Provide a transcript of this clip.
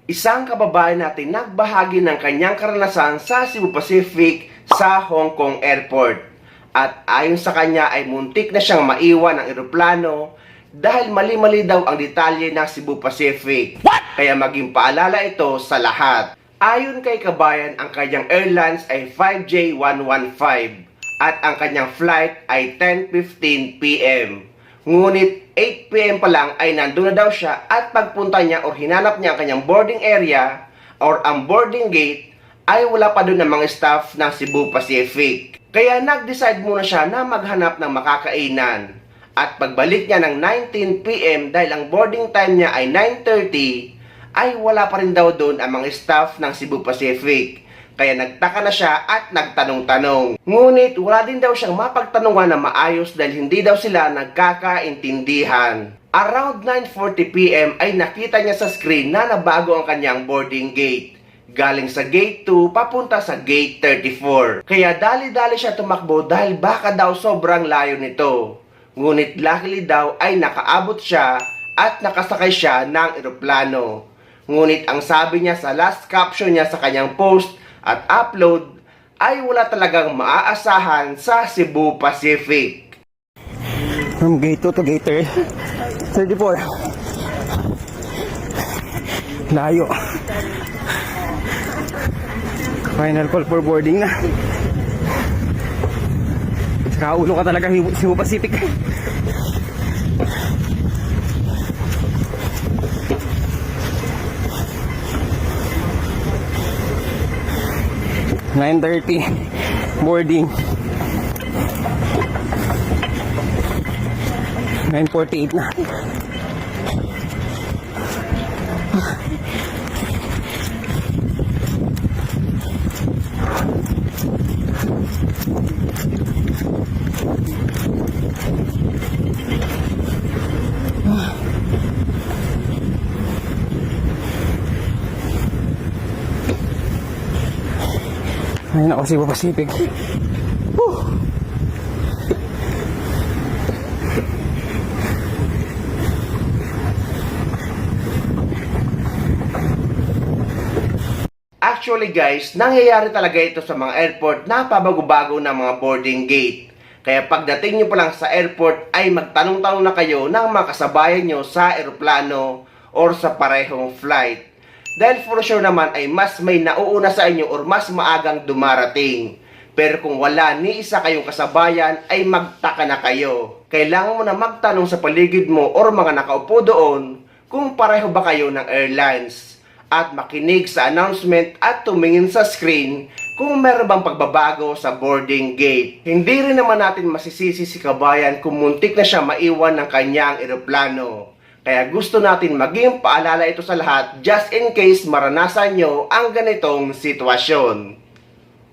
Isang kababayan natin nagbahagi ng kanyang karanasan sa Cebu Pacific sa Hong Kong Airport. At ayon sa kanya ay muntik na siyang maiwan ng eroplano dahil mali-mali daw ang detalye ng Cebu Pacific. Kaya maging paalala ito sa lahat. Ayon kay kabayan, ang kanyang airlines ay 5J115 at ang kanyang flight ay 10:15 PM. Ngunit 8 PM pa lang ay nandun na daw siya at pagpunta niya o hinanap niya ang kanyang boarding area or ang boarding gate ay wala pa doon ng mga staff ng Cebu Pacific. Kaya nag-decide muna siya na maghanap ng makakainan. At pagbalik niya ng 19 PM dahil ang boarding time niya ay 9:30 ay wala pa rin daw doon ang mga staff ng Cebu Pacific. Kaya nagtaka na siya at nagtanong-tanong. Ngunit wala din daw siyang mapagtanungan na maayos dahil hindi daw sila nagkakaintindihan. Around 9:40 PM ay nakita niya sa screen na nabago ang kanyang boarding gate. Galing sa gate 2 papunta sa gate 34. Kaya dali-dali siya tumakbo dahil baka daw sobrang layo nito. Ngunit luckily daw ay nakaabot siya at nakasakay siya ng eroplano. Ngunit ang sabi niya sa last caption niya sa kanyang post at upload ay wala talagang maaasahan sa Cebu Pacific. From gate 2 to gate 34. Layo. Final call for boarding na. Kaulo ka talaga Cebu Pacific. (9:30) boarding. 9:48 na. Ayun ako, Cebu Pacific. Actually guys, nangyayari talaga ito sa mga airport na pabago-bago ng mga boarding gate. Kaya pagdating nyo pa lang sa airport ay magtanong-tanong na kayo ng mga kasabayan nyo sa eroplano or sa parehong flight. Dahil for sure naman ay mas may nauuna sa inyo or mas maagang dumarating. Pero kung wala ni isa kayong kasabayan ay magtaka na kayo. Kailangan mo na magtanong sa paligid mo or mga nakaupo doon kung pareho ba kayo ng airlines. At makinig sa announcement at tumingin sa screen kung meron bang pagbabago sa boarding gate. Hindi rin naman natin masisisi si kabayan kung muntik na siya maiwan ng kanyang eroplano. Kaya gusto natin maging paalala ito sa lahat just in case maranasan nyo ang ganitong sitwasyon.